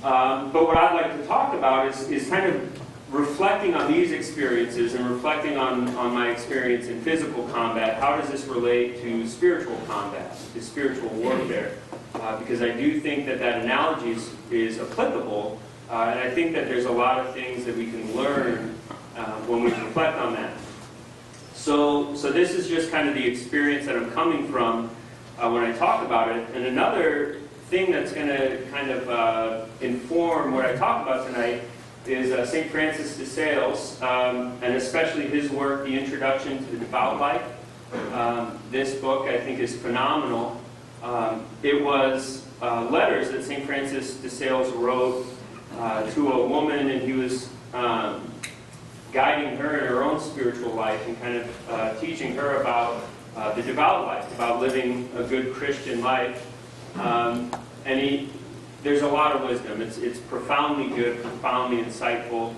But what I'd like to talk about is kind of reflecting on these experiences and reflecting on my experience in physical combat. How does this relate to spiritual combat, to spiritual warfare? Because I do think that that analogy is applicable, and I think that there's a lot of things that we can learn when we reflect on that. So this is just kind of the experience that I'm coming from when I talk about it. And another thing that's going to kind of inform what I talk about tonight is St. Francis de Sales, and especially his work, The Introduction to the Devout Life. This book, I think, is phenomenal. It was letters that St. Francis de Sales wrote to a woman, and he was guiding her in her own spiritual life and kind of teaching her about the devout life, about living a good Christian life. And there's a lot of wisdom. It's profoundly good, profoundly insightful.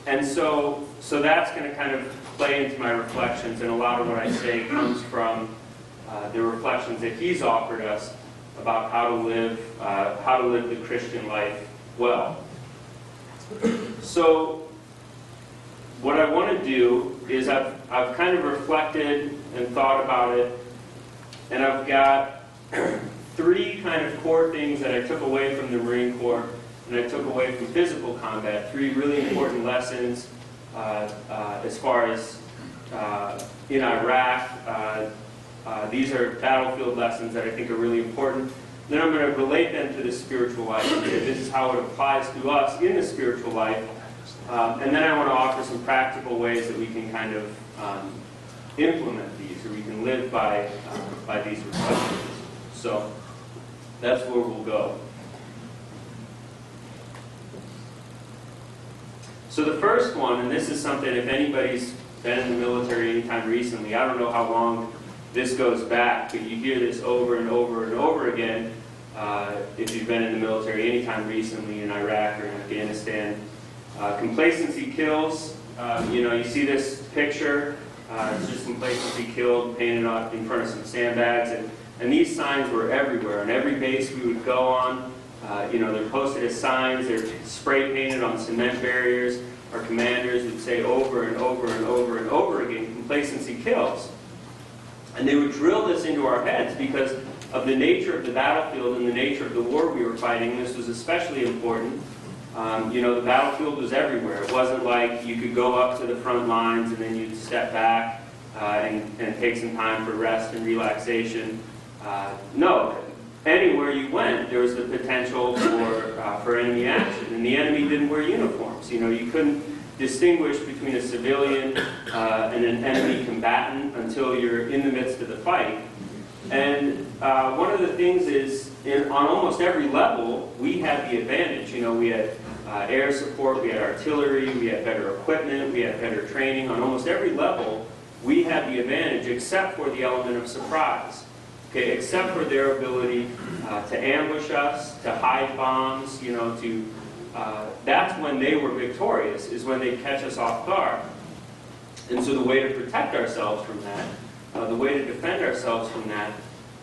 And so that's going to kind of play into my reflections, and a lot of what I say comes from the reflections that he's offered us about how to live the Christian life well. So what I want to do is I've kind of reflected and thought about it, and I've got three kind of core things that I took away from the Marine Corps and I took away from physical combat. Three really important lessons as far as in Iraq. These are battlefield lessons that I think are really important. Then I'm going to relate them to the spiritual life. This is how it applies to us in the spiritual life. And then I want to offer some practical ways that we can kind of implement these, or we can live by these reflections. So that's where we'll go. So the first one, and this is something, if anybody's been in the military anytime recently, I don't know how long this goes back, but you hear this over and over and over again if you've been in the military anytime recently in Iraq or in Afghanistan. Complacency kills. You see this picture. It's just complacency killed, painted up in front of some sandbags. And these signs were everywhere. On every base we would go on, they're posted as signs. They're spray painted on cement barriers. Our commanders would say over and over and over and over again, complacency kills. And they would drill this into our heads because of the nature of the battlefield and the nature of the war we were fighting. This was especially important. The battlefield was everywhere. It wasn't like you could go up to the front lines and then you'd step back and take some time for rest and relaxation. No, anywhere you went, there was the potential for enemy action. And the enemy didn't wear uniforms. You couldn't distinguish between a civilian and an enemy combatant until you're in the midst of the fight. And one of the things is, on almost every level, we had the advantage. We had air support, we had artillery, we had better equipment, we had better training. On almost every level, we had the advantage, except for the element of surprise. Okay, except for their ability to ambush us, to hide bombs, that's when they were victorious, is when they catch us off guard. And so the way to protect ourselves from that, the way to defend ourselves from that,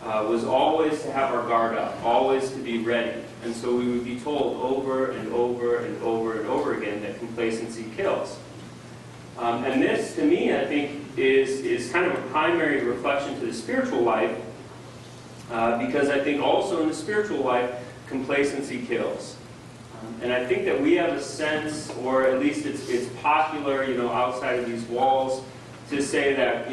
was always to have our guard up, always to be ready. And so we would be told over and over and over and over again that complacency kills. And this, to me, I think, is kind of a primary reflection to the spiritual life, because I think also in the spiritual life, complacency kills. And I think that we have a sense, or at least it's popular, outside of these walls, to say that,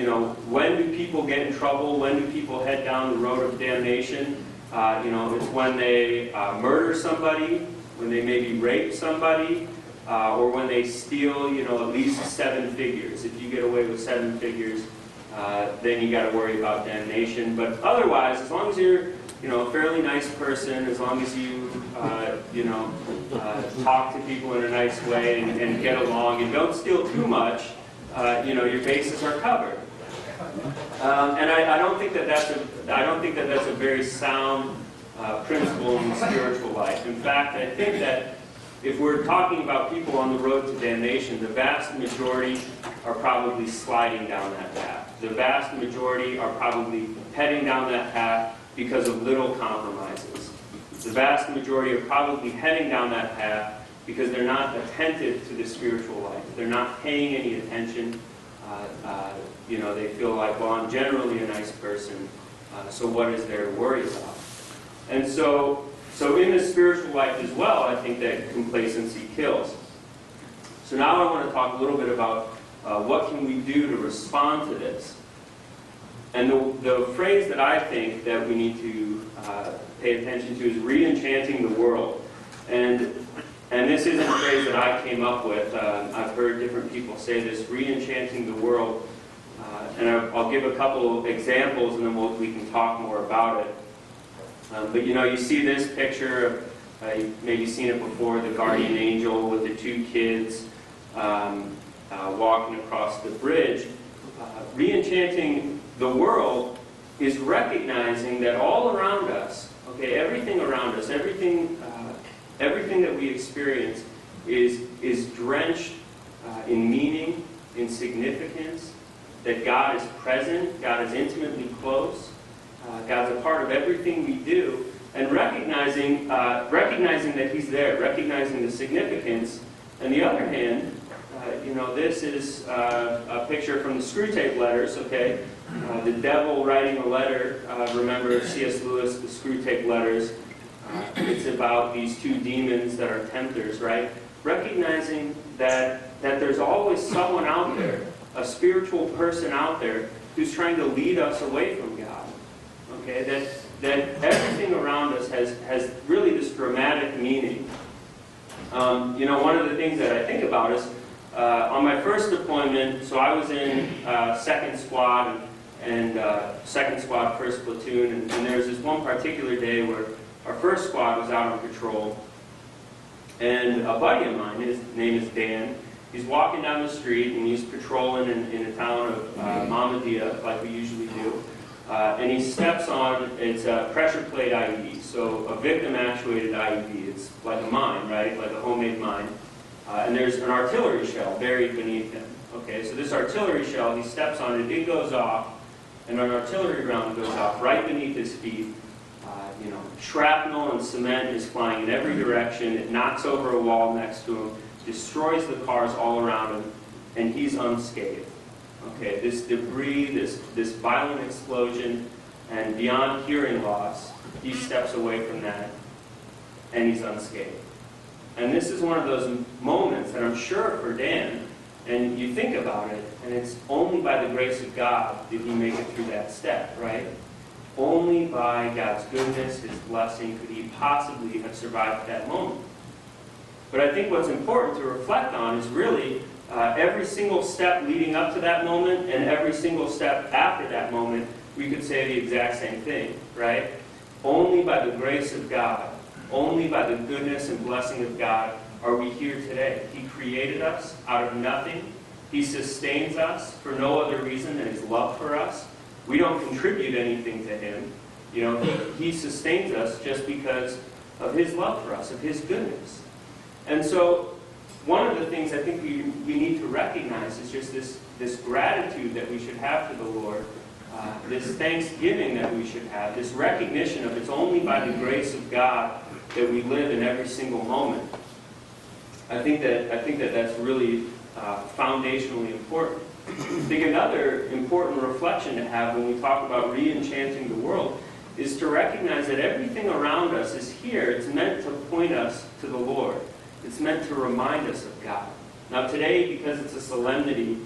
when do people get in trouble? When do people head down the road of damnation? It's when they murder somebody, when they maybe rape somebody, or when they steal, at least 7 figures. If you get away with 7 figures, then you got to worry about damnation. But otherwise, as long as you're, a fairly nice person, as long as you, talk to people in a nice way and get along and don't steal too much, your bases are covered. And I don't think that that's a very sound principle in the spiritual life. In fact, I think that if we're talking about people on the road to damnation, the vast majority are probably sliding down that path. The vast majority are probably heading down that path because of little compromises. The vast majority are probably heading down that path because they're not attentive to the spiritual life. They're not paying any attention. They feel like, well, I'm generally a nice person, so what is there to worry about? And so in the spiritual life as well, I think that complacency kills. So now I want to talk a little bit about what can we do to respond to this. And the phrase that I think that we need to pay attention to is re-enchanting the world. And this isn't a phrase that I came up with. I've heard different people say this, re-enchanting the world. And I'll give a couple of examples, and then we can talk more about it. But you see this picture of, you've maybe seen it before, the guardian angel with the two kids walking across the bridge. Re-enchanting the world is recognizing that all around us, okay, everything around us, everything that we experience is drenched in meaning, in significance, that God is present, God is intimately close, God's a part of everything we do, and recognizing that He's there, recognizing the significance. On the other hand, this is a picture from the Screwtape Letters, okay? The devil writing a letter. Remember C.S. Lewis, the Screwtape Letters. It's about these two demons that are tempters, right? Recognizing that there's always someone out there, a spiritual person out there, who's trying to lead us away from God. Okay? That everything around us has really this dramatic meaning. One of the things that I think about is, on my first deployment, so I was in 2nd Squad and 2nd Squad 1st Platoon, and there was this one particular day where our 1st Squad was out on patrol, and a buddy of mine, his name is Dan, he's walking down the street, and he's patrolling in the town of Mamadia, like we usually do, and he steps on, it's a pressure plate IED, so a victim-actuated IED. It's like a mine, right, like a homemade mine. And there's an artillery shell buried beneath him. Okay, so this artillery shell, he steps on it, it goes off, and an artillery round goes off right beneath his feet. Shrapnel and cement is flying in every direction. It knocks over a wall next to him, destroys the cars all around him, and he's unscathed. Okay, this debris, this violent explosion, and beyond hearing loss, he steps away from that, and he's unscathed. And this is one of those moments that I'm sure for Dan, and you think about it, and it's only by the grace of God did he make it through that step, right? Only by God's goodness, His blessing, could he possibly have survived that moment. But I think what's important to reflect on is really every single step leading up to that moment and every single step after that moment, we could say the exact same thing, right? Only by the grace of God, only by the goodness and blessing of God are we here today. He created us out of nothing. He sustains us for no other reason than His love for us. We don't contribute anything to Him. He sustains us just because of His love for us, of His goodness. And so one of the things I think we need to recognize is just this gratitude that we should have to the Lord, this thanksgiving that we should have, this recognition of it's only by the grace of God that we live in every single moment. I think that that's really foundationally important. I think another important reflection to have when we talk about re-enchanting the world is to recognize that everything around us is here. It's meant to point us to the Lord. It's meant to remind us of God. Now today, because it's a solemnity,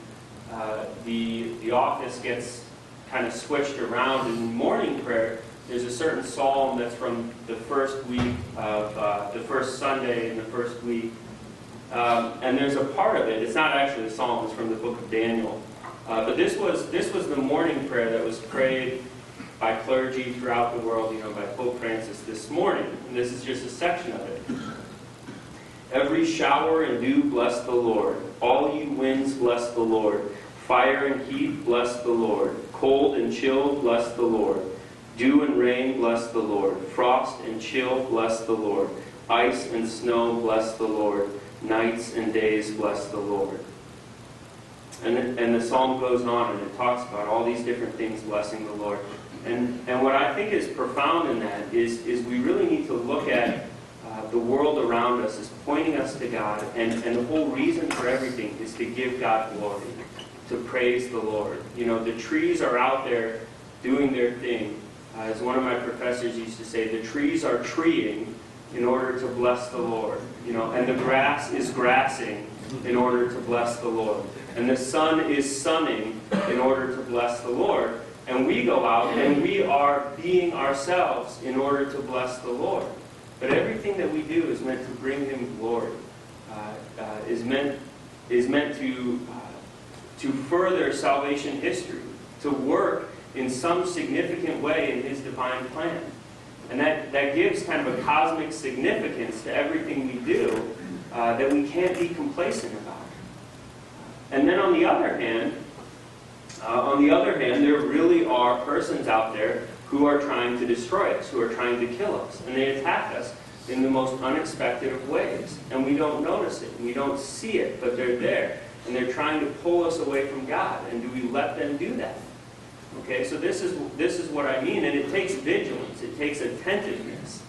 the office gets kind of switched around. In morning prayer, there's a certain psalm that's from the first week of the first Sunday in the first week. And there's a part of it, it's not actually a psalm, it's from the book of Daniel. But this was the morning prayer that was prayed by clergy throughout the world, by Pope Francis this morning. And this is just a section of it. Every shower and dew bless the Lord. All you winds bless the Lord. Fire and heat bless the Lord. Cold and chill bless the Lord. Dew and rain bless the Lord. Frost and chill bless the Lord. Ice and snow bless the Lord. Nights and days bless the Lord. And the psalm goes on and it talks about all these different things blessing the Lord. And what I think is profound in that is we really need to look at the world around us as pointing us to God, and the whole reason for everything is to give God glory, to praise the Lord. You know, the trees are out there doing their thing. As one of my professors used to say, the trees are treeing in order to bless the Lord. You know, and the grass is grassing in order to bless the Lord. And the sun is sunning in order to bless the Lord. And we go out and we are being ourselves in order to bless the Lord. But everything that we do is meant to bring Him glory. Is meant to further salvation history, to work in some significant way in His divine plan. And that gives kind of a cosmic significance to everything we do that we can't be complacent about. And then on the other hand, there really are persons out there who are trying to destroy us, who are trying to kill us. And they attack us in the most unexpected of ways. And we don't notice it, we don't see it, but they're there. And they're trying to pull us away from God. And do we let them do that? Okay, so this is what I mean. And it takes vigilance, it takes attentiveness.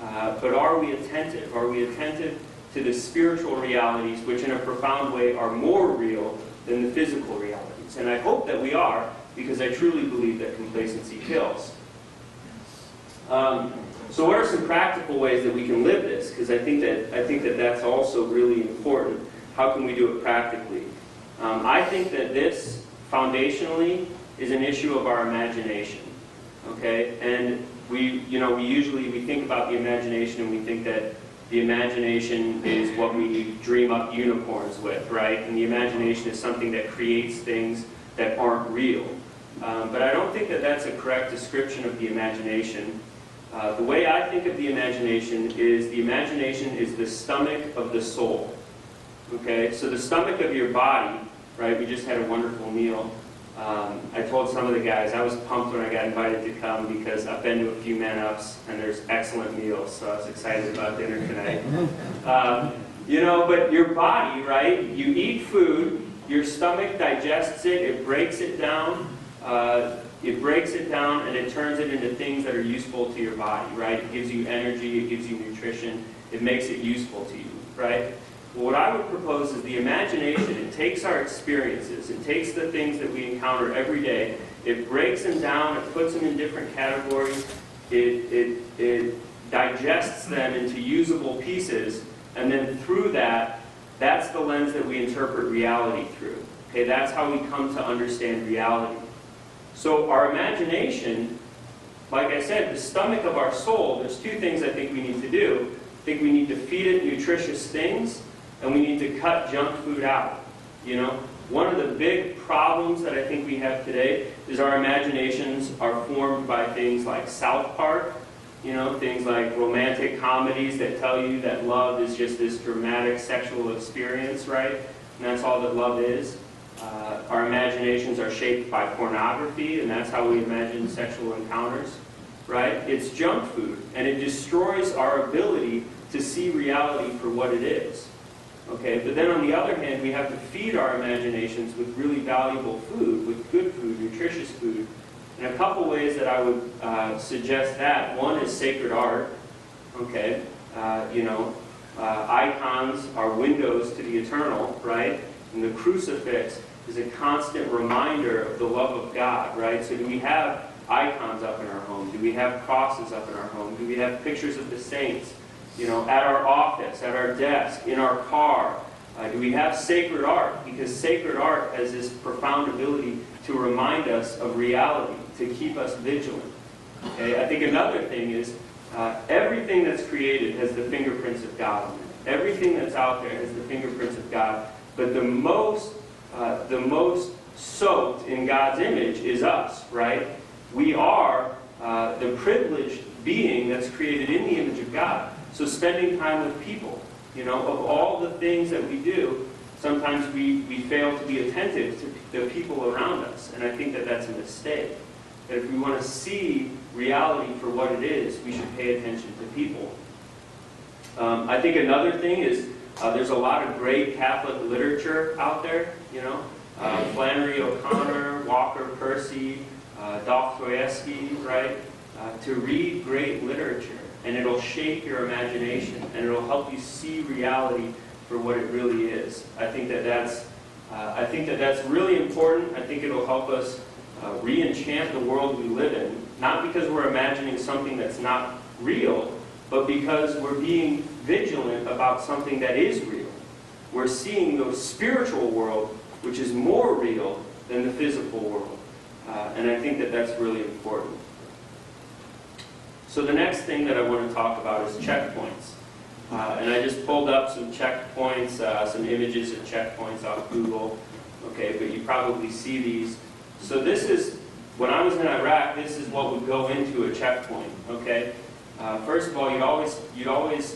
But are we attentive? Are we attentive to the spiritual realities, which in a profound way are more real than the physical realities? And I hope that we are, because I truly believe that complacency kills. So what are some practical ways that we can live this? Because I think that that's also really important. How can we do it practically? I think that this, foundationally, is an issue of our imagination. Okay? And we think about the imagination, and we think that the imagination is what we dream up unicorns with, right? And the imagination is something that creates things that aren't real. But I don't think that that's a correct description of the imagination. The way I think of the imagination is the stomach of the soul. Okay? So the stomach of your body, right? We just had a wonderful meal. I told some of the guys, I was pumped when I got invited to come because I've been to a few man-ups and there's excellent meals, so I was excited about dinner tonight. But your body, right? You eat food, your stomach digests it, it breaks it down, and it turns it into things that are useful to your body, right? It gives you energy, it gives you nutrition, it makes it useful to you, right? Well, what I would propose is the imagination. It takes our experiences, it takes the things that we encounter every day, it breaks them down, it puts them in different categories, it digests them into usable pieces, and then through that, that's the lens that we interpret reality through. Okay, that's how we come to understand reality. So our imagination, like I said, the stomach of our soul, there's two things I think we need to do. I think we need to feed it nutritious things, and we need to cut junk food out. You know, one of the big problems that I think we have today is our imaginations are formed by things like South Park, things like romantic comedies that tell you that love is just this dramatic sexual experience, right? And that's all that love is. Our imaginations are shaped by pornography, and that's how we imagine sexual encounters, right? It's junk food, and it destroys our ability to see reality for what it is. Okay, but then on the other hand, we have to feed our imaginations with really valuable food, with good food, nutritious food. And a couple ways that I would suggest that. One is sacred art. Okay, icons are windows to the eternal, right? And the crucifix is a constant reminder of the love of God, right? So do we have icons up in our home? Do we have crosses up in our home? Do we have pictures of the saints, at our office, at our desk, in our car? Do we have sacred art? Because sacred art has this profound ability to remind us of reality, to keep us vigilant. Okay? I think another thing is everything that's created has the fingerprints of God on it. Everything that's out there has the fingerprints of God. But the most soaked in God's image is us, right? We are the privileged being that's created in the image of God. So spending time with people, of all the things that we do, sometimes we fail to be attentive to the people around us. And I think that that's a mistake. That if we want to see reality for what it is, we should pay attention to people. I think another thing is there's a lot of great Catholic literature out there, Flannery O'Connor, Walker Percy, Dostoevsky, right? To read great literature, and it'll shape your imagination, and it'll help you see reality for what it really is. I think that that's really important. I think it'll help us re-enchant the world we live in, not because we're imagining something that's not real, but because we're being vigilant about something that is real. We're seeing the spiritual world, which is more real than the physical world. And I think that that's really important. So the next thing that I want to talk about is checkpoints. And I just pulled up some checkpoints, some images of checkpoints off Google. Okay, but you probably see these. So this is, when I was in Iraq, this is what would go into a checkpoint. Okay, first of all, you'd always,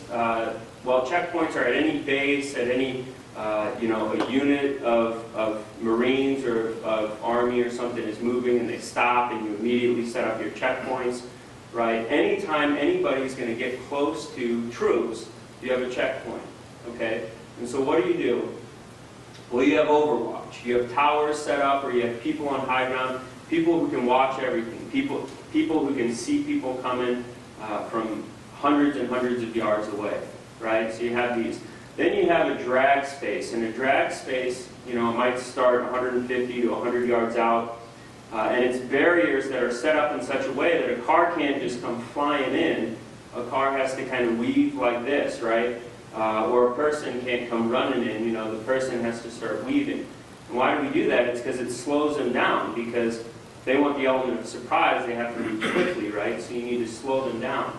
well, checkpoints are at any base, at any, a unit of Marines or of Army or something is moving and they stop, and you immediately set up your checkpoints. Right? Anytime anybody's going to get close to troops, you have a checkpoint. Okay? And so what do? Well, you have overwatch. You have towers set up, or you have people on high ground, people who can watch everything, people who can see people coming from hundreds and hundreds of yards away. Right? So you have these. Then you have a drag space. And a drag space, it might start 150 to 100 yards out. And it's barriers that are set up in such a way that a car can't just come flying in. A car has to kind of weave like this, right? Or a person can't come running in. The person has to start weaving. And why do we do that? It's because it slows them down, because they want the element of surprise. They have to move quickly, right? So you need to slow them down.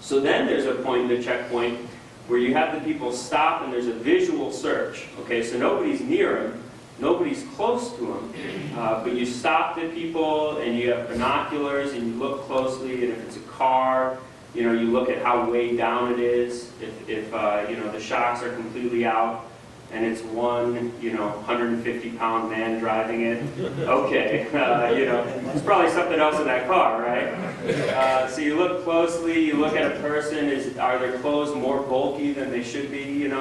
So then there's a point in the checkpoint where you have the people stop and there's a visual search. Okay, so nobody's near them. Nobody's close to them, but you stop the people and you have binoculars and you look closely, and if it's a car, you look at how way down it is. If the shocks are completely out and it's one 150-pound man driving it, okay, there's probably something else in that car, right? So you look closely, you look at a person, are their clothes more bulky than they should be,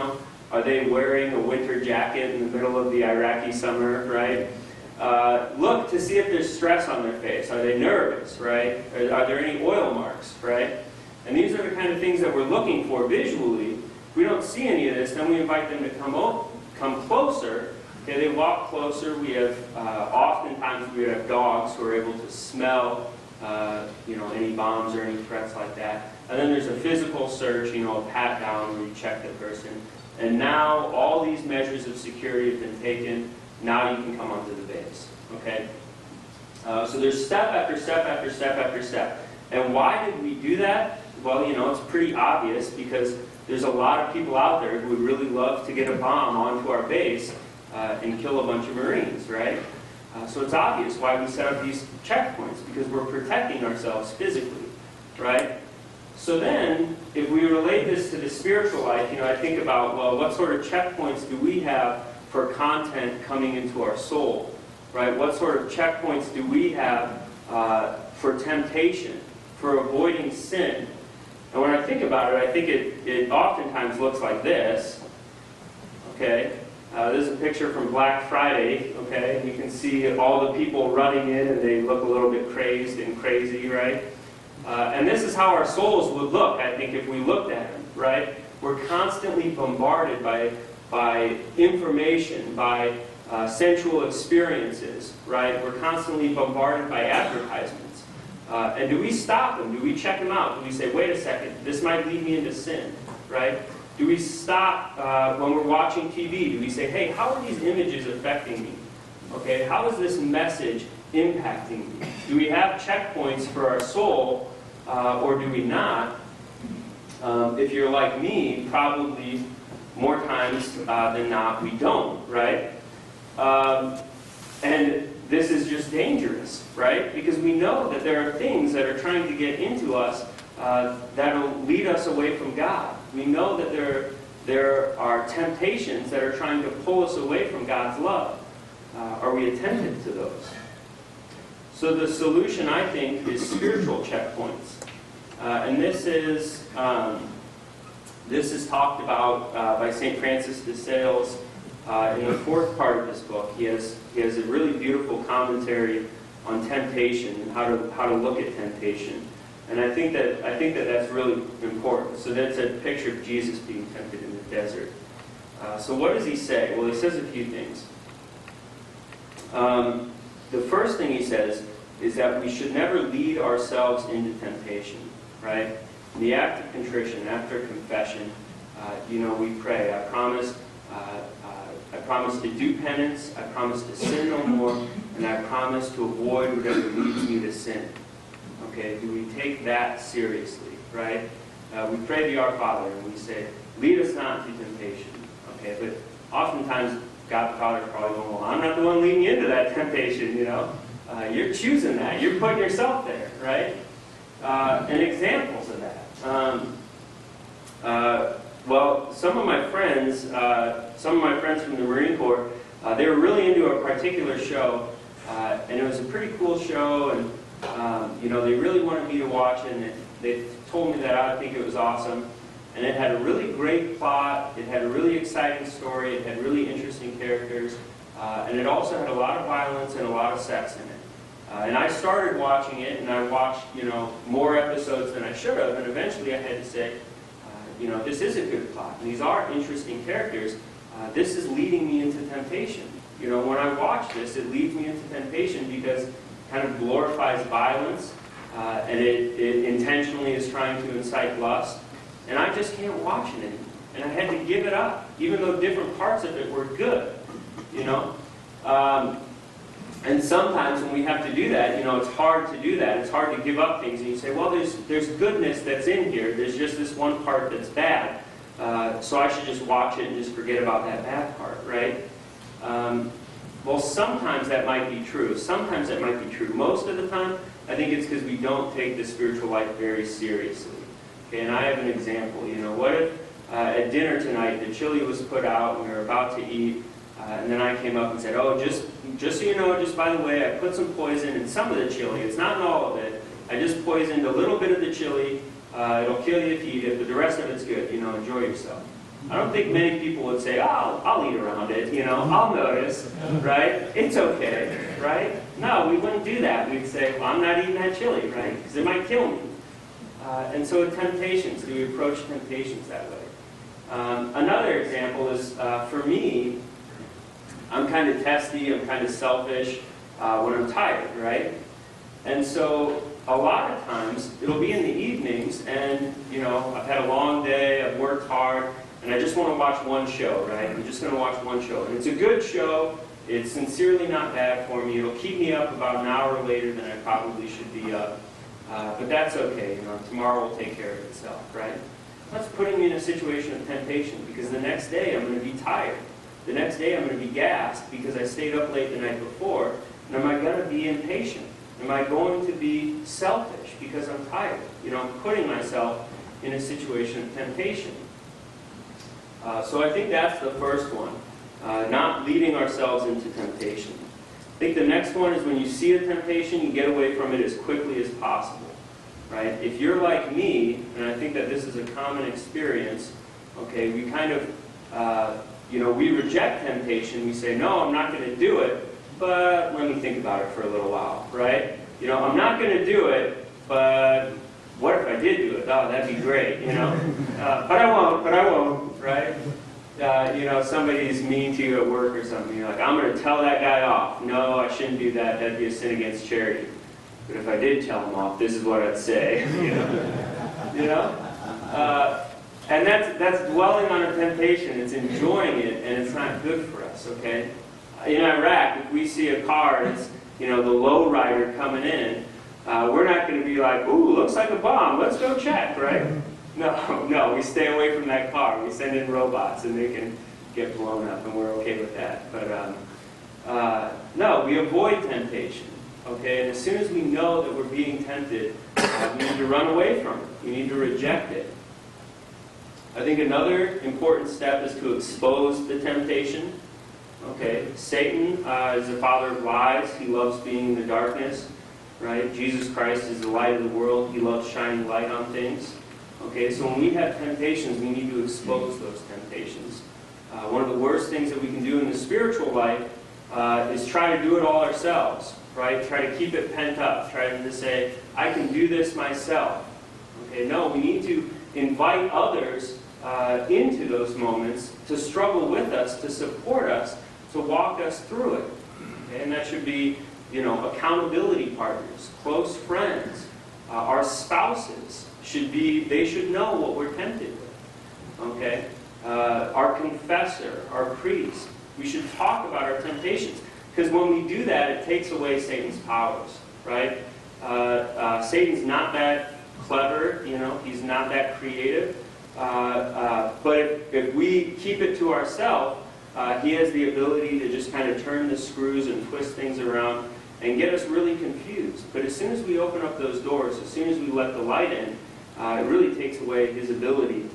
Are they wearing a winter jacket in the middle of the Iraqi summer, right? Look to see if there's stress on their face. Are they nervous, right? Are there any oil marks, right? And these are the kind of things that we're looking for visually. If we don't see any of this, then we invite them to come closer. Okay, they walk closer. We have, oftentimes we have dogs who are able to smell, any bombs or any threats like that. And then there's a physical search, a pat down where you check the person. And now all these measures of security have been taken. Now you can come onto the base. Okay? So there's step after step after step after step. And why did we do that? Well, it's pretty obvious, because there's a lot of people out there who would really love to get a bomb onto our base and kill a bunch of Marines, right? So it's obvious why we set up these checkpoints, because we're protecting ourselves physically, right? So then, if we relate this to the spiritual life, I think about, well, what sort of checkpoints do we have for content coming into our soul, right? What sort of checkpoints do we have for temptation, for avoiding sin? And when I think about it, I think it oftentimes looks like this, okay? This is a picture from Black Friday, okay? You can see all the people running in, and they look a little bit crazed and crazy, right? And this is how our souls would look, I think, if we looked at them, right? We're constantly bombarded by information, by sensual experiences, right? We're constantly bombarded by advertisements. And do we stop them? Do we check them out? Do we say, wait a second, this might lead me into sin, right? Do we stop when we're watching TV? Do we say, hey, how are these images affecting me? Okay, how is this message impacting me? Do we have checkpoints for our soul, or do we not? If you're like me, probably more times than not, we don't, right? And this is just dangerous, right? Because we know that there are things that are trying to get into us that will lead us away from God. We know that there are temptations that are trying to pull us away from God's love. Are we attentive to those? So the solution, I think, is spiritual checkpoints. And this is talked about by St. Francis de Sales in the fourth part of this book. He has a really beautiful commentary temptation and how to look at temptation. And I think that that's really important. So that's a picture of Jesus being tempted in the desert. So what does he say? Well, he says a few things. The first thing he says is that we should never lead ourselves into temptation, right? In the act of contrition, after confession, we pray, I promise to do penance, I promise to sin no more, and I promise to avoid whatever leads me to sin. Okay, do we take that seriously, right? We pray the Our Father, and we say, lead us not into temptation. Okay, but oftentimes God the Father is probably going, well, I'm not the one leading you into that temptation, You're choosing that. You're putting yourself there, right? And examples of that. Well, some of my friends from the Marine Corps, they were really into a particular show, and it was a pretty cool show, and they really wanted me to watch it, and they told me that I would think it was awesome. And it had a really great plot, it had a really exciting story, it had really interesting characters, and it also had a lot of violence and a lot of sex in it. And I started watching it, and I watched, more episodes than I should have, and eventually I had to say, this is a good plot, and these are interesting characters. This is leading me into temptation. When I watch this, it leads me into temptation because it kind of glorifies violence, and it intentionally is trying to incite lust. And I just can't watch it anymore. And I had to give it up, even though different parts of it were good, And sometimes when we have to do that, it's hard to do that. It's hard to give up things. And you say, well, there's goodness that's in here. There's just this one part that's bad. So I should just watch it and just forget about that bad part, right? Well, sometimes that might be true. Sometimes that might be true. Most of the time, I think it's because we don't take the spiritual life very seriously. Okay, and I have an example. What if at dinner tonight the chili was put out and we were about to eat, and then I came up and said, oh, just so you know, just by the way, I put some poison in some of the chili. It's not in all of it. I just poisoned a little bit of the chili. It'll kill you if you eat it, but the rest of it's good. Enjoy yourself. I don't think many people would say, oh, I'll eat around it. I'll notice, right? It's okay, right? No, we wouldn't do that. We'd say, well, I'm not eating that chili, right? Because it might kill me. And so with temptations, do we approach temptations that way? Another example is, for me, I'm kind of testy, I'm kind of selfish when I'm tired, right? And so a lot of times, it'll be in the evenings, and, I've had a long day, I've worked hard, and I just want to watch one show, right? I'm just going to watch one show. And it's a good show, it's sincerely not bad for me, it'll keep me up about an hour later than I probably should be up. But that's okay, tomorrow will take care of itself, right? That's putting me in a situation of temptation, because the next day I'm going to be tired. The next day I'm going to be gassed because I stayed up late the night before. And am I going to be impatient? Am I going to be selfish because I'm tired? I'm putting myself in a situation of temptation. So I think that's the first one, not leading ourselves into temptation. I think the next one is when you see a temptation, you get away from it as quickly as possible, right? If you're like me, and I think that this is a common experience, okay, we kind of, we reject temptation. We say, no, I'm not going to do it, but let me think about it for a little while, right? I'm not going to do it, but what if I did do it? Oh, that'd be great, but I won't, right? Somebody's mean to you at work or something. You're like, I'm going to tell that guy off. No, I shouldn't do that. That'd be a sin against charity. But if I did tell him off, this is what I'd say. And that's dwelling on a temptation. It's enjoying it, and it's not good for us. Okay. In Iraq, if we see a car that's the low rider coming in, we're not going to be like, ooh, looks like a bomb. Let's go check, right? No, we stay away from that car. We send in robots, and they can get blown up, and we're okay with that. But no, we avoid temptation, okay? And as soon as we know that we're being tempted, we need to run away from it. We need to reject it. I think another important step is to expose the temptation. Okay, Satan is the father of lies. He loves being in the darkness, right? Jesus Christ is the light of the world. He loves shining light on things. Okay, so when we have temptations, we need to expose those temptations. One of the worst things that we can do in the spiritual life is try to do it all ourselves. right? Try to keep it pent up, try to say, I can do this myself. Okay, no, we need to invite others into those moments to struggle with us, to support us, to walk us through it. Okay? And that should be, accountability partners, close friends, our spouses they should know what we're tempted with. Okay? Our confessor, our priest. We should talk about our temptations. Because when we do that, it takes away Satan's powers, right? Satan's not that clever, he's not that creative. But if we keep it to ourselves, he has the ability to just kind of turn the screws and twist things around and get us really confused. But as soon as we open up those doors, as soon as we let the light in, it really takes away his ability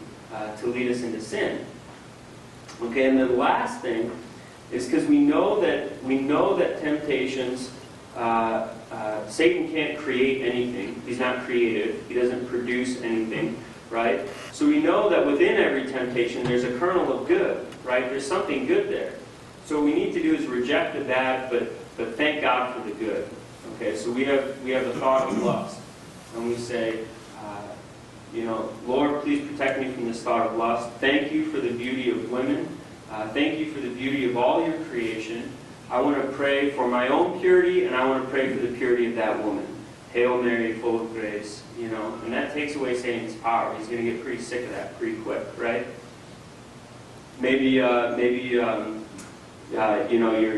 to lead us into sin. Okay, and the last thing is because we know that temptations, Satan can't create anything. He's not creative. He doesn't produce anything, right? So we know that within every temptation there's a kernel of good, right? There's something good there. So what we need to do is reject the bad, but thank God for the good. Okay, so we have the thought of lust, and we say, Lord, please protect me from this thought of lust. Thank you for the beauty of women. Thank you for the beauty of all your creation. I want to pray for my own purity, and I want to pray for the purity of that woman. Hail Mary, full of grace. And that takes away Satan's power. He's going to get pretty sick of that pretty quick, right? Maybe you're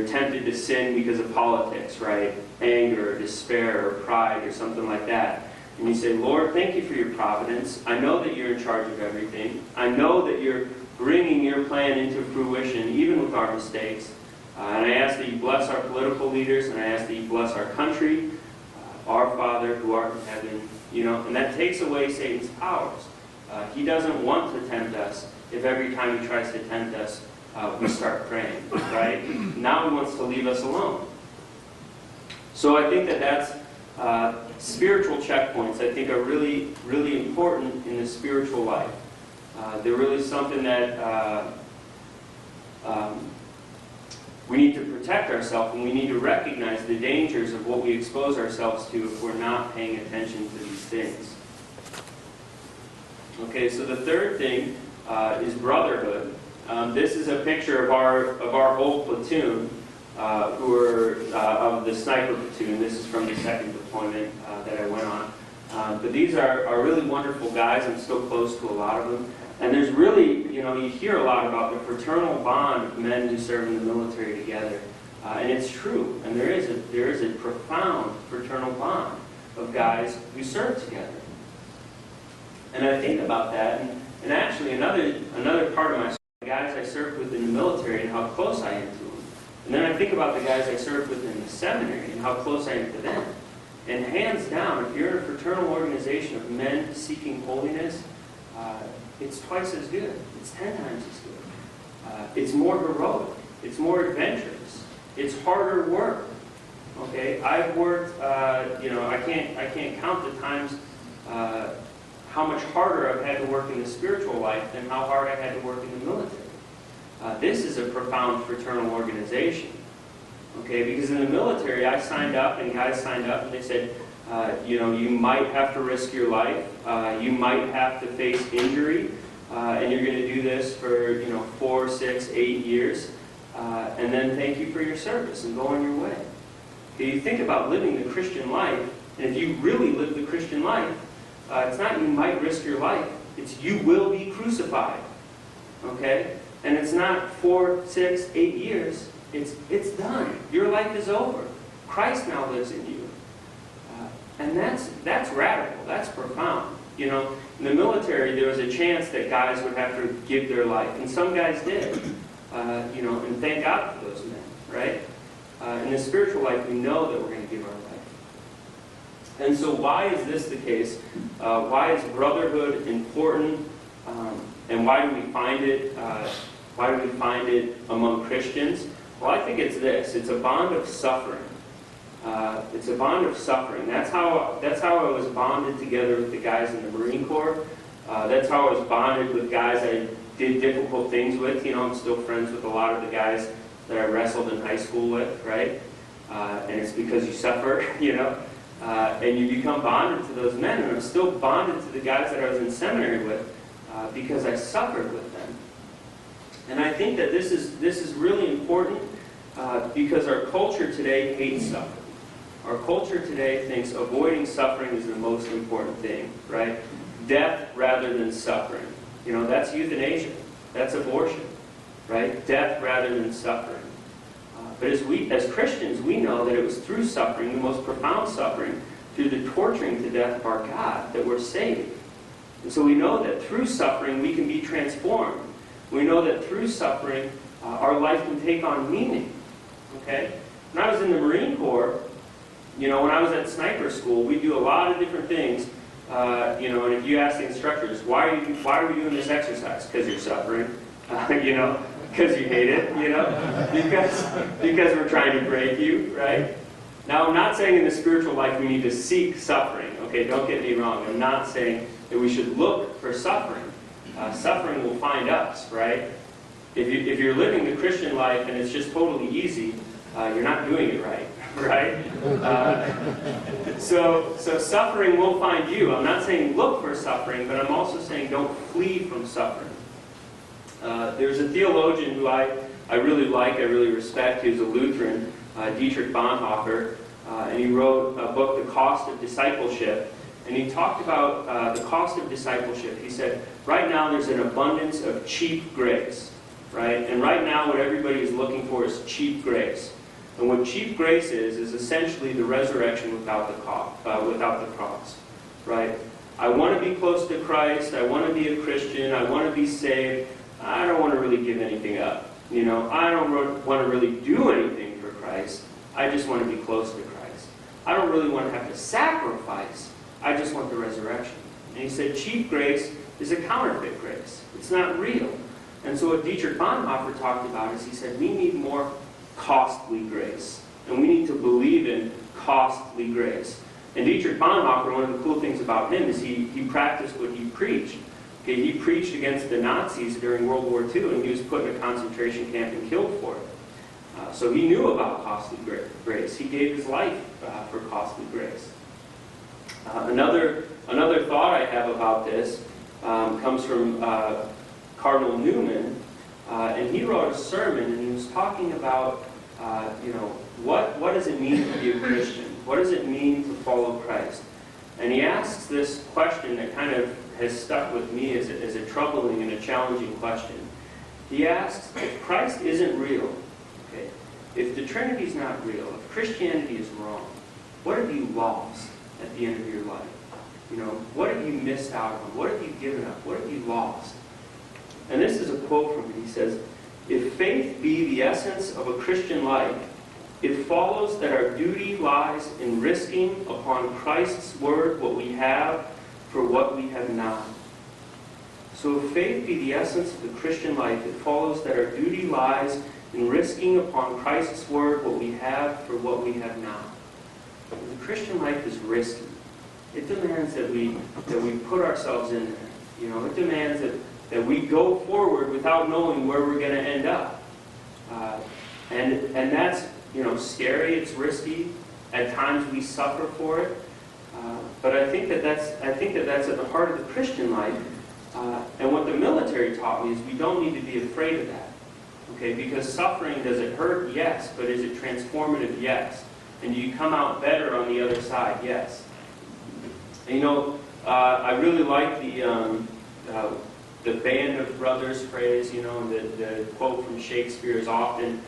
tempted to sin because of politics, right? Anger, or despair, or pride, or something like that. And you say, Lord, thank you for your providence. I know that you're in charge of everything. I know that you're bringing your plan into fruition, even with our mistakes. And I ask that you bless our political leaders, and I ask that you bless our country, our Father who art in heaven. And that takes away Satan's powers. He doesn't want to tempt us if every time he tries to tempt us, we start praying, right? Now he wants to leave us alone. So I think that's spiritual checkpoints, I think, are really, really important in the spiritual life. They're really something that we need to protect ourselves, and we need to recognize the dangers of what we expose ourselves to if we're not paying attention to these things. Okay, so the third thing is brotherhood. This is a picture of our whole platoon, who are of the sniper platoon. This is from the second deployment that I went on. But these are really wonderful guys. I'm still close to a lot of them. And there's really, you hear a lot about the fraternal bond of men who serve in the military together. And it's true. And there is a profound fraternal bond of guys who serve together. And I think about that, and actually another part of my story, the guys I served with in the military and how close I am to them. And then I think about the guys I served with in the seminary and how close I am to them. And hands down, if you're in a fraternal organization of men seeking holiness, it's twice as good. It's 10 times as good. It's more heroic. It's more adventurous. It's harder work. Okay, I've worked. I can't count the times how much harder I've had to work in the spiritual life than how hard I had to work in the military. This is a profound fraternal organization. Okay, because in the military, I signed up, and guys signed up, and they said, you might have to risk your life, you might have to face injury, and you're going to do this for 4, 6, 8 years, and then thank you for your service and go on your way. Okay, you think about living the Christian life, and if you really live the Christian life, it's not you might risk your life, it's you will be crucified. Okay, and it's not 4, 6, 8 years. It's done. Your life is over. Christ now lives in you. And that's radical. That's profound. In the military, there was a chance that guys would have to give their life. And some guys did. And thank God for those men, right? In the spiritual life, we know that we're going to give our life. And so why is this the case? Why is brotherhood important? And why do we find it? Why do we find it among Christians? Well, I think it's this. It's a bond of suffering. It's a bond of suffering. That's how I was bonded together with the guys in the Marine Corps. That's how I was bonded with guys I did difficult things with. I'm still friends with a lot of the guys that I wrestled in high school with, right? and it's because you suffer, and you become bonded to those men. And I'm still bonded to the guys that I was in seminary with because I suffered with them. And I think that this is really important because our culture today hates suffering. Our culture today thinks avoiding suffering is the most important thing, right? Death rather than suffering. That's euthanasia. That's abortion, right? Death rather than suffering. But as Christians, we know that it was through suffering, the most profound suffering, through the torturing to death of our God, that we're saved. And so we know that through suffering, we can be transformed. We know that through suffering, our life can take on meaning. Okay? When I was in the Marine Corps, when I was at sniper school, we do a lot of different things. And if you ask the instructors, why are we doing this exercise? Because you're suffering. Because you hate it, because we're trying to break you, right? Now, I'm not saying in the spiritual life we need to seek suffering, okay? Don't get me wrong. I'm not saying that we should look for suffering. Suffering will find us, right? If you're living the Christian life and it's just totally easy, you're not doing it right, right? So suffering will find you. I'm not saying look for suffering, but I'm also saying don't flee from suffering. There's a theologian who I really like, I really respect. He was a Lutheran, Dietrich Bonhoeffer, and he wrote a book, The Cost of Discipleship. And he talked about the cost of discipleship. He said, right now there's an abundance of cheap grace, right? And right now what everybody is looking for is cheap grace. And what cheap grace is essentially the resurrection without the cross, right? I want to be close to Christ. I want to be a Christian. I want to be saved. I don't want to really give anything up. I don't want to really do anything for Christ. I just want to be close to Christ. I don't really want to have to sacrifice. I just want the resurrection. And he said cheap grace is a counterfeit grace. It's not real. And so what Dietrich Bonhoeffer talked about is he said we need more costly grace. And we need to believe in costly grace. And Dietrich Bonhoeffer, one of the cool things about him is he practiced what he preached. Okay, he preached against the Nazis during World War II, and he was put in a concentration camp and killed for it. So he knew about costly grace. He gave his life for costly grace. Another thought I have about this comes from Cardinal Newman, and he wrote a sermon, and he was talking about, what does it mean to be a Christian? What does it mean to follow Christ? And he asks this question that kind of has stuck with me as a troubling and a challenging question. He asks, if Christ isn't real, okay, if the Trinity is not real, if Christianity is wrong, what have you lost at the end of your life? What have you missed out on? What have you given up? What have you lost? And this is a quote from him. He says, if faith be the essence of a Christian life, it follows that our duty lies in risking upon Christ's word what we have for what we have not. So if faith be the essence of the Christian life, it follows that our duty lies in risking upon Christ's word what we have for what we have not. The Christian life is risky. It demands that we put ourselves in there. It demands that we go forward without knowing where we're going to end up. And that's scary. It's risky. At times we suffer for it. But I think that's at the heart of the Christian life. And what the military taught me is we don't need to be afraid of that. Okay, because suffering, does it hurt? Yes. But is it transformative? Yes. And do you come out better on the other side? Yes. And, I really like the band of brothers phrase. The quote from Shakespeare is often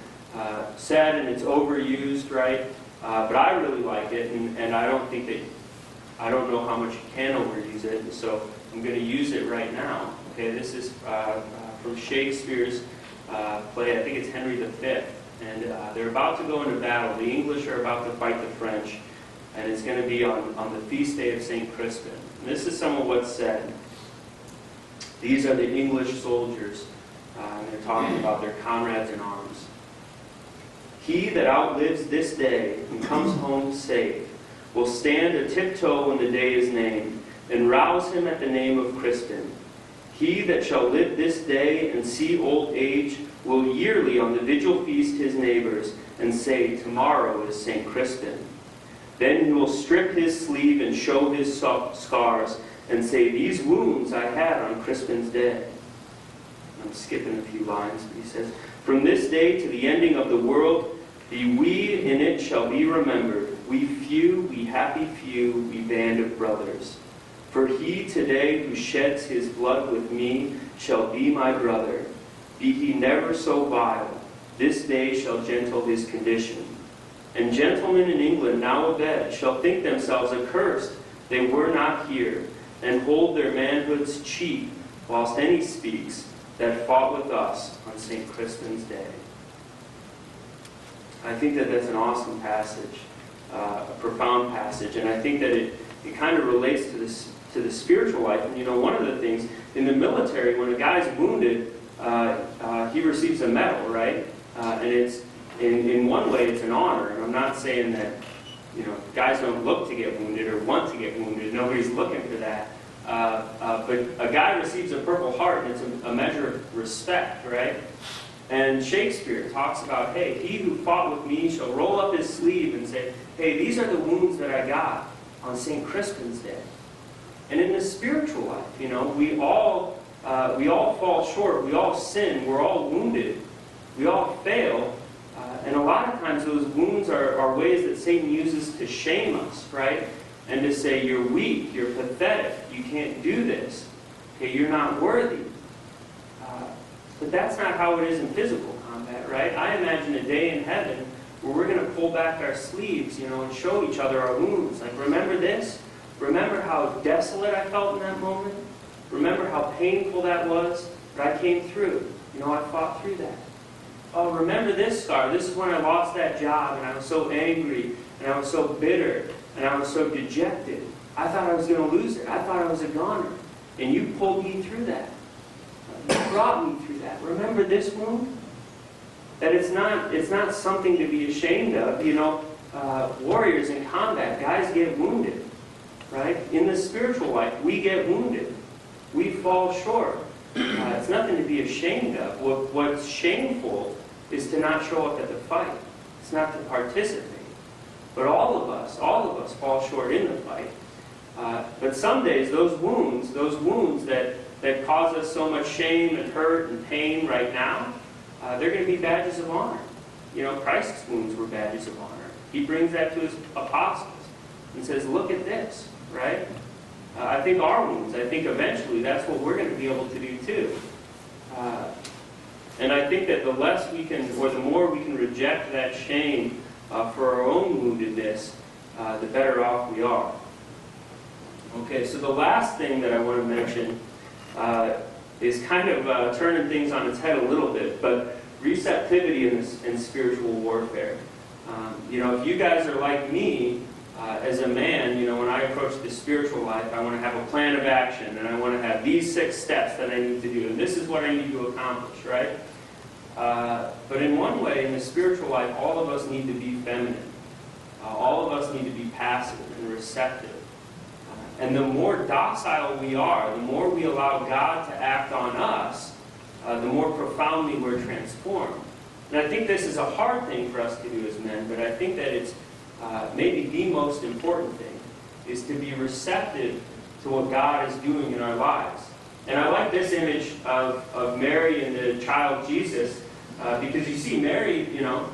said, and it's overused, right? But I really like it, and I don't know how much you can overuse it, and so I'm going to use it right now. Okay, this is from Shakespeare's play. I think it's Henry V, and they're about to go into battle. The English are about to fight the French, and it's going to be on the feast day of St. Crispin. And this is some of what's said. These are the English soldiers, and they're talking about their comrades in arms. He that outlives this day and comes home safe will stand a tiptoe when the day is named, and rouse him at the name of Crispin. He that shall live this day and see old age will yearly on the vigil feast his neighbors, and say, tomorrow is St. Crispin. Then he will strip his sleeve and show his scars and say, these wounds I had on Crispin's day. I'm skipping a few lines, but he says, from this day to the ending of the world, the we in it shall be remembered. We few, we happy few, we band of brothers. For he today who sheds his blood with me shall be my brother. Be he never so vile, this day shall gentle his condition. And gentlemen in England now abed shall think themselves accursed they were not here, and hold their manhoods cheap, whilst any speaks that fought with us on St. Crispin's day. I think that that's an awesome passage, a profound passage, and I think that it kind of relates to the spiritual life. And you know, one of the things in the military, when a guy's wounded, he receives a medal, right? And it's in one way it's an honor. And I'm not saying that, you know, guys don't look to get wounded or want to get wounded. Nobody's looking for that. But a guy receives a Purple Heart, and it's a measure of respect, right? And Shakespeare talks about, hey, he who fought with me shall roll up his sleeve and say, hey, these are the wounds that I got on St. Crispin's day. And in the spiritual life, you know, we all fall short. We all sin. We're all wounded. We all fail. And a lot of times those wounds are ways that Satan uses to shame us, right? And to say, you're weak, you're pathetic, you can't do this, okay, you're not worthy. But that's not how it is in physical combat, right? I imagine a day in heaven where we're going to pull back our sleeves, you know, and show each other our wounds. Like, remember this? Remember how desolate I felt in that moment? Remember how painful that was? But I came through. You know, I fought through that. Oh, remember this scar? This is when I lost that job, and I was so angry, and I was so bitter, and I was so dejected. I thought I was going to lose it. I thought I was a goner. And you pulled me through that. You brought me through that. Remember this wound? That it's not something to be ashamed of. You know, warriors in combat, guys get wounded, right? In the spiritual life, we get wounded. We fall short. It's nothing to be ashamed of. What's shameful is to not show up at the fight. It's not to participate. But all of us fall short in the fight. But some days, those wounds that cause us so much shame and hurt and pain right now, they're going to be badges of honor. You know, Christ's wounds were badges of honor. He brings that to his apostles and says, look at this, right? I think our wounds, I think eventually that's what we're going to be able to do too. And I think that the less we can, or the more we can reject that shame for our own woundedness, the better off we are. Okay, so the last thing that I want to mention is kind of turning things on its head a little bit, but receptivity in spiritual warfare. You know, if you guys are like me, as a man, you know, when I approach the spiritual life, I want to have a plan of action, and I want to have these 6 steps that I need to do, and this is what I need to accomplish, right? But in one way, in the spiritual life, all of us need to be feminine. All of us need to be passive and receptive. And the more docile we are, the more we allow God to act on us, the more profoundly we're transformed. And I think this is a hard thing for us to do as men, but I think that it's maybe the most important thing, is to be receptive to what God is doing in our lives. And I like this image of Mary and the child Jesus, because you see Mary, you know,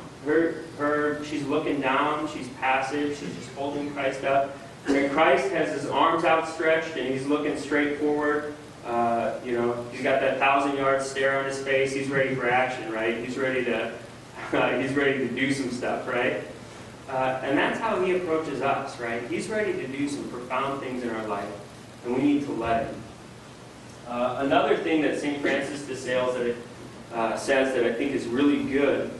she's looking down, she's passive, she's just holding Christ up. And Christ has his arms outstretched and he's looking straight forward. You know, he's got that 1,000-yard stare on his face. He's ready for action, right? He's ready to do some stuff, right? And that's how he approaches us, right? He's ready to do some profound things in our life, and we need to let him. Another thing that St. Francis de Sales says that I think is really good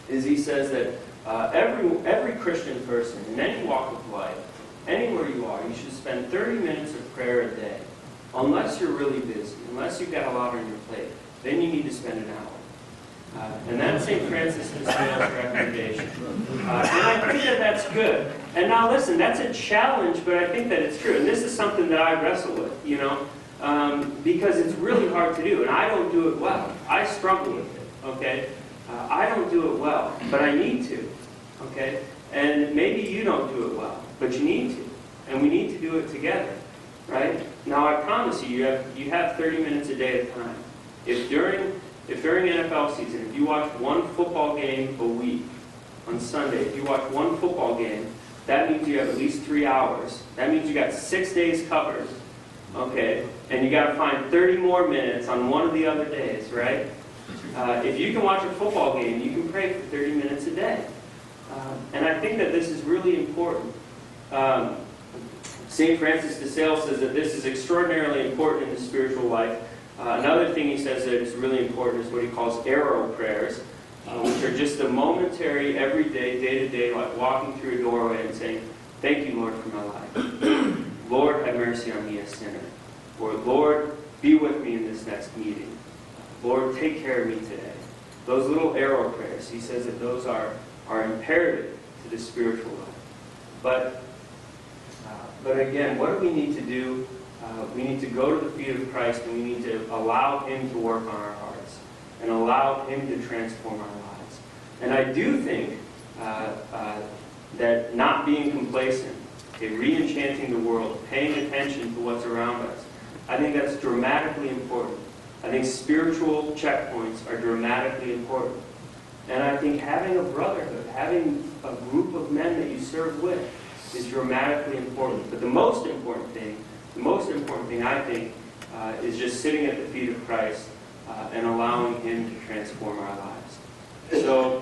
is he says that every Christian person in any walk of life, anywhere you are, you should spend 30 minutes of prayer a day. Unless you're really busy, unless you've got a lot on your plate, then you need to spend an hour. And that's St. Francis de Sales' recommendation. And I think that that's good. And now listen, that's a challenge, but I think that it's true. And this is something that I wrestle with, you know, because it's really hard to do. And I don't do it well. I struggle with it, okay? I don't do it well, but I need to, okay? And maybe you don't do it well, but you need to. And we need to do it together, right? Now, I promise you, you have 30 minutes a day of time. If during NFL season, if you watch one football game a week, on Sunday, if you watch one football game, that means you have at least 3 hours. That means you got 6 days covered, okay? And you got to find 30 more minutes on one of the other days, right? If you can watch a football game, you can pray for 30 minutes a day. And I think that this is really important. St. Francis de Sales says that this is extraordinarily important in the spiritual life. Another thing he says that is really important is what he calls arrow prayers, which are just a momentary, everyday, day-to-day, like walking through a doorway and saying, "Thank you, Lord, for my life. Lord, have mercy on me, a sinner." Or, "Lord, be with me in this next meeting. Lord, take care of me today." Those little arrow prayers, he says that those are imperative to the spiritual life. But again, what do we need to do? We need to go to the feet of Christ, and we need to allow Him to work on our hearts and allow Him to transform our lives. And I do think that not being complacent, okay, re-enchanting the world, paying attention to what's around us, I think that's dramatically important. I think spiritual checkpoints are dramatically important. And I think having a brotherhood, having a group of men that you serve with is dramatically important. But the most important thing I think is just sitting at the feet of Christ and allowing Him to transform our lives. So